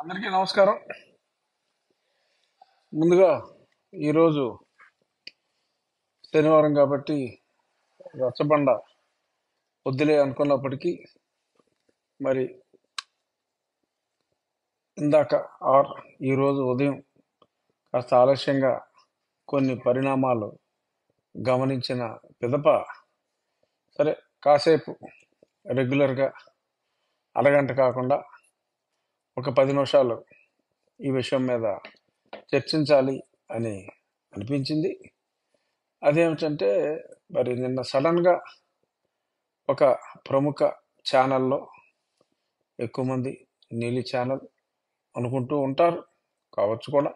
అందరికీ నమస్కారం. ముందుగా ఈరోజు శనివారం కాబట్టి రచ్చబండ వద్దులే అనుకున్నప్పటికీ మరి ఇందాక ఈరోజు ఉదయం కాస్త ఆలస్యంగా కొన్ని పరిణామాలు గమనించిన పిదప సరే కాసేపు రెగ్యులర్గా అరగంట కాకుండా ఒక 10 నిమిషాలు ఈ విషయం మీద చర్చించాలి అని అనిపించింది. అదేమిటంటే మరి నిన్న సడన్గా ఒక ప్రముఖ ఛానల్లో ఎక్కువ మంది నీలి ఛానల్ అనుకుంటూ ఉంటారు, కావచ్చు కూడా.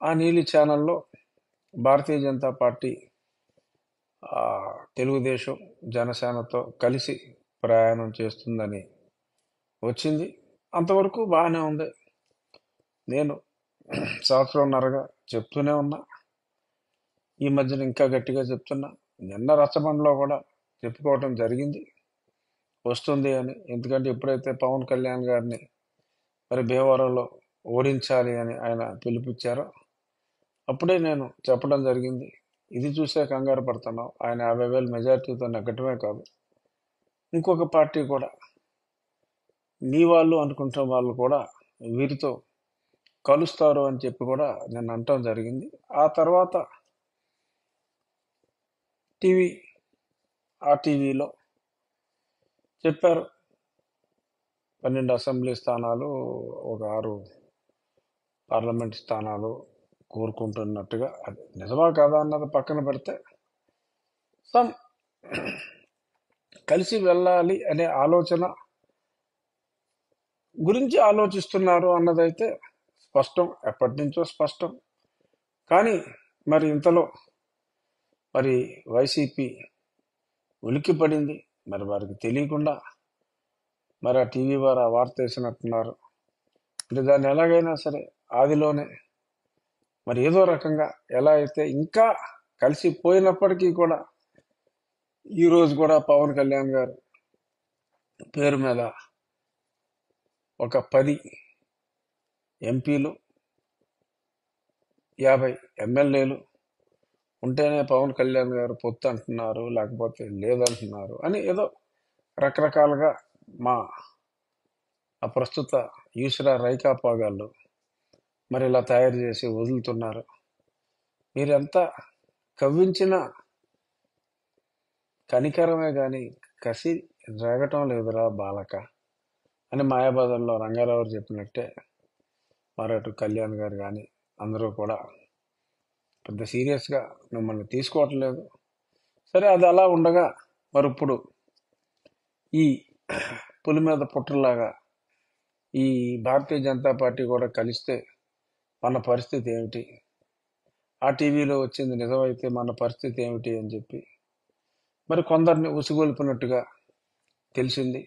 ఆ నీలి ఛానల్లో భారతీయ జనతా పార్టీ తెలుగుదేశం జనసేనతో కలిసి ప్రయాణం చేస్తుందని వచ్చింది. అంతవరకు బాగానే ఉంది. నేను సంవత్సరంన్నరగా చెప్తూనే ఉన్నా, ఈ మధ్యన ఇంకా గట్టిగా చెప్తున్నా. నిన్న రచ్చబండలో కూడా చెప్పుకోవటం జరిగింది వస్తుంది అని. ఎందుకంటే ఎప్పుడైతే పవన్ కళ్యాణ్ గారిని మరి భీమవరంలో ఓడించాలి అని ఆయన పిలిపించారో అప్పుడే నేను చెప్పడం జరిగింది, ఇది చూసే కంగారు పడుతున్నాం. ఆయన 50,000 మెజార్టీతో నెగ్గటమే కాదు, ఇంకొక పార్టీ కూడా నీ వాళ్ళు అనుకుంటున్న వాళ్ళు కూడా వీరితో కలుస్తారు అని చెప్పి కూడా నేను అనటం జరిగింది. ఆ తర్వాత టీవీలో చెప్పారు 12 అసెంబ్లీ స్థానాలు, ఒక 6 పార్లమెంట్ స్థానాలు కోరుకుంటున్నట్టుగా. అది నిజమా కాదా అన్నది పక్కన పెడితే సమ్ కలిసి వెళ్ళాలి అనే ఆలోచన గురించి ఆలోచిస్తున్నారు అన్నదైతే స్పష్టం, ఎప్పటి నుంచో స్పష్టం. కానీ మరి ఇంతలో మరి వైసీపీ ఉలిక్కి పడింది. మరి వారికి తెలియకుండా మరి ఆ టీవీ వారు ఆ వార్త వేసినట్టున్నారు. అంటే దాన్ని ఎలాగైనా సరే ఆదిలోనే మరి ఏదో రకంగా ఎలా అయితే ఇంకా కలిసిపోయినప్పటికీ కూడా ఈరోజు కూడా పవన్ కళ్యాణ్ గారు పేరు మీద ఒక 10 ఎంపీలు 50 ఎమ్మెల్యేలు ఉంటేనే పవన్ కళ్యాణ్ గారు పొత్తు అంటున్నారు, లేకపోతే లేదంటున్నారు అని ఏదో రకరకాలుగా మా ప్రస్తుత ఈశ్వర రైకాపాగాళ్ళు మరి ఇలా తయారు చేసి వదులుతున్నారు. మీరెంత కవ్వించిన కనికరమే కానీ కసి రేగటం లేదురా బాలక అని మాయాబజార్లో రంగారావు చెప్పినట్టే మరి అటు కళ్యాణ్ గారు కానీ అందరూ కూడా పెద్ద సీరియస్గా మిమ్మల్ని తీసుకోవటం లేదు. సరే, అది అలా ఉండగా మరి ఇప్పుడు ఈ పులి మీద పుట్టలాగా ఈ భారతీయ జనతా పార్టీ కూడా కలిస్తే మన పరిస్థితి ఏమిటి, ఆ టీవీలో వచ్చింది నిజమైతే మన పరిస్థితి ఏమిటి అని చెప్పి మరి కొందరిని ఉసిగొల్పినట్టుగా తెలిసింది.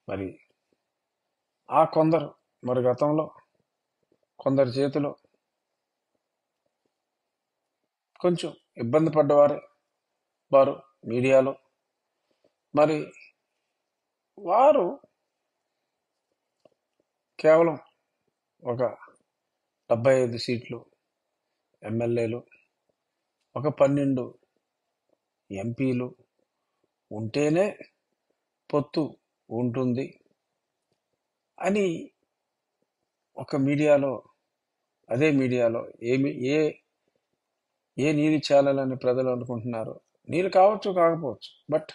మరి ఆ కొందరు మరి గతంలో కొందరి చేతిలో కొంచెం ఇబ్బంది పడ్డవారే వారు మీడియాలో. మరి వారు కేవలం ఒక 75 సీట్లు ఎమ్మెల్యేలు, ఒక 12 ఎంపీలు ఉంటేనే పొత్తు ఉంటుంది అని ఒక మీడియాలో, అదే మీడియాలో ఏ నీళ్ళు చాలని ప్రజలు అనుకుంటున్నారు. నీళ్ళు కావచ్చు కాకపోవచ్చు, బట్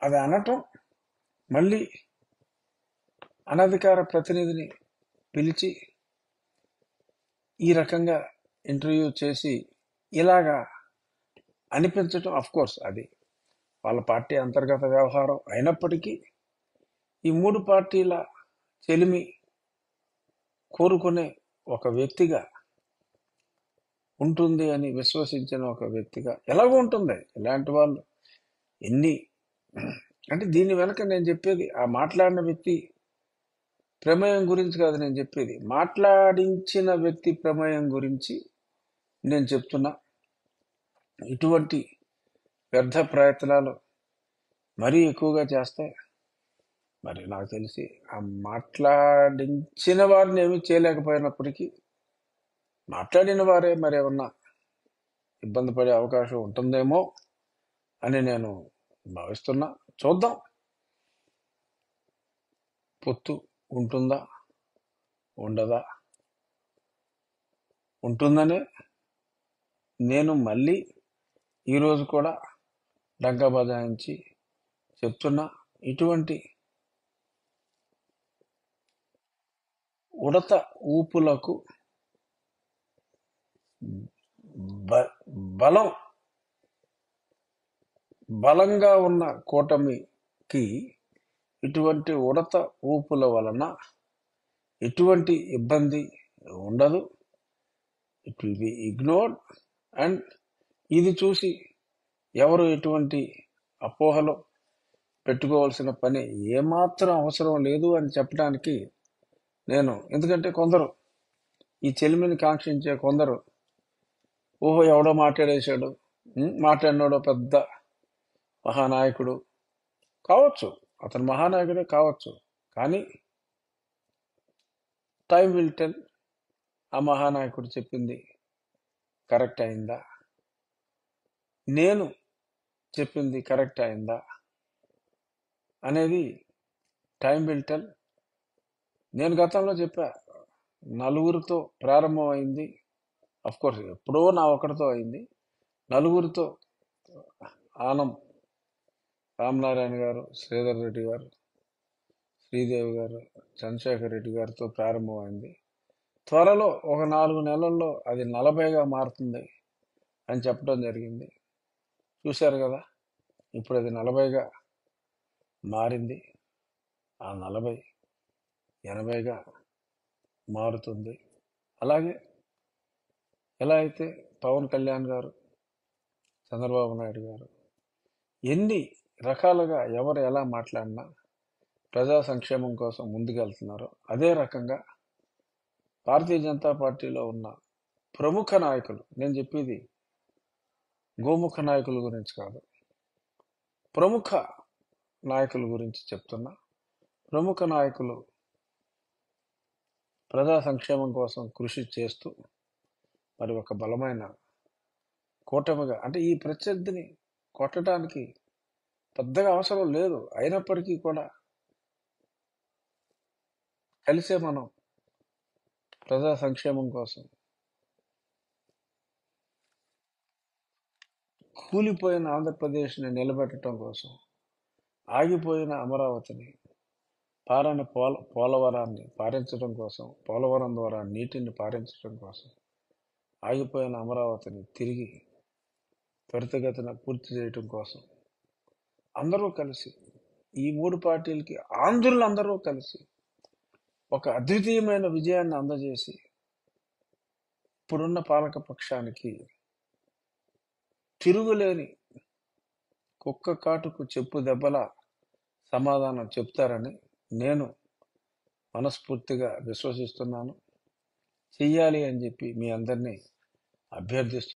అది అనటం, మళ్ళీ అనధికార ప్రతినిధిని పిలిచి ఈ రకంగా ఇంటర్వ్యూ చేసి ఇలాగా అనిపించటం, కోర్స్ అది వాళ్ళ పార్టీ అంతర్గత వ్యవహారం అయినప్పటికీ ఈ 3 పార్టీల చెలిమి కోరుకునే ఒక వ్యక్తిగా ఉంటుంది అని విశ్వసించిన ఒక వ్యక్తిగా ఎలాగో ఉంటుంది. ఇలాంటి వాళ్ళు ఎన్ని అంటే దీని వెనక నేను చెప్పేది ఆ మాట్లాడిన వ్యక్తి ప్రమేయం గురించి కాదు, నేను చెప్పేది మాట్లాడించిన వ్యక్తి ప్రమేయం గురించి నేను చెప్తున్నా. ఇటువంటి వ్యర్థ ప్రయత్నాలు మరీ ఎక్కువగా చేస్తే మరి నాకు తెలిసి ఆ మాట్లాడించిన వారిని ఏమీ చేయలేకపోయినప్పటికీ మాట్లాడిన వారే మరి ఏమన్నా ఇబ్బంది పడే అవకాశం ఉంటుందేమో అని నేను భావిస్తున్నా. చూద్దాం, పొత్తు ఉంటుందా ఉండదా. ఉంటుందనే నేను మళ్ళీ ఈరోజు కూడా డంకా బజాయించి చెప్తున్నా. ఇటువంటి ఉడత ఊపులకు బలం బలంగా ఉన్న కూటమికి ఇటువంటి ఉడత ఊపుల వలన ఎటువంటి ఇబ్బంది ఉండదు. It will be ignored. And ఇది చూసి ఎవరు ఎటువంటి అపోహలు పెట్టుకోవాల్సిన పని ఏమాత్రం అవసరం లేదు అని చెప్పడానికి నేను, ఎందుకంటే కొందరు ఈ చెలిమిని కాంక్షించే కొందరు, ఓహో ఎవడో మాట్లాడేశాడు, మాట్లాడినాడో పెద్ద మహానాయకుడు కావచ్చు, అతను మహానాయకుడే కావచ్చు, కానీ టైం విల్ టెల్ ఆ మహానాయకుడు చెప్పింది కరెక్ట్ అయిందా, నేను చెప్పింది కరెక్ట్ అయిందా అనేది టైం విల్ టెల్. నేను గతంలో చెప్పా, నలుగురితో ప్రారంభం అయింది. కోర్స్ ఎప్పుడో నా ఒకటితో అయింది. నలుగురితో ఆనం రామనారాయణ గారు, శ్రీధర్ రెడ్డి గారు, శ్రీదేవి గారు, చంద్రశేఖర్ రెడ్డి గారితో ప్రారంభమైంది. త్వరలో ఒక 4 నెలల్లో అది 40గా మారుతుంది అని చెప్పడం జరిగింది. చూశారు కదా, ఇప్పుడు అది 40గా మారింది. ఆ 40 80గా మారుతుంది. అలాగే ఎలా అయితే పవన్ కళ్యాణ్ గారు, చంద్రబాబు నాయుడు గారు ఎన్ని రకాలుగా ఎవరు ఎలా మాట్లాడినా ప్రజా సంక్షేమం కోసం ముందుకెళ్తున్నారో, అదే రకంగా భారతీయ జనతా పార్టీలో ఉన్న ప్రముఖ నాయకులు, నేను చెప్పేది గోముఖ నాయకుల గురించి కాదు, ప్రముఖ నాయకుల గురించి చెప్తున్నా. ప్రముఖ నాయకులు ప్రజా సంక్షేమం కోసం కృషి చేస్తూ మరి ఒక బలమైన కూటమిగా, అంటే ఈ ప్రత్యర్థిని కొట్టడానికి పెద్దగా అవసరం లేదు, అయినప్పటికీ కూడా కలిసే మనం ప్రజా సంక్షేమం కోసం, కూలిపోయిన ఆంధ్రప్రదేశ్ని నిలబెట్టడం కోసం, ఆగిపోయిన అమరావతిని, పారని పోలవరాన్ని పారించడం కోసం, పోలవరం ద్వారా నీటిని పారించడం కోసం, ఆగిపోయిన అమరావతిని తిరిగి త్వరితగతిన పూర్తి చేయటం కోసం అందరూ కలిసి, ఈ 3 పార్టీలకి ఆంధ్రులందరూ కలిసి ఒక అద్వితీయమైన విజయాన్ని అందజేసి ఇప్పుడున్న పాలక పక్షానికి తిరుగులేని కుక్క కాటుకు చెప్పు దెబ్బల సమాధానం చెప్తారని నేను మనస్ఫూర్తిగా విశ్వసిస్తున్నాను. చెయ్యాలి అని చెప్పి మీ అందరినీ అభ్యర్థిస్తున్నాను.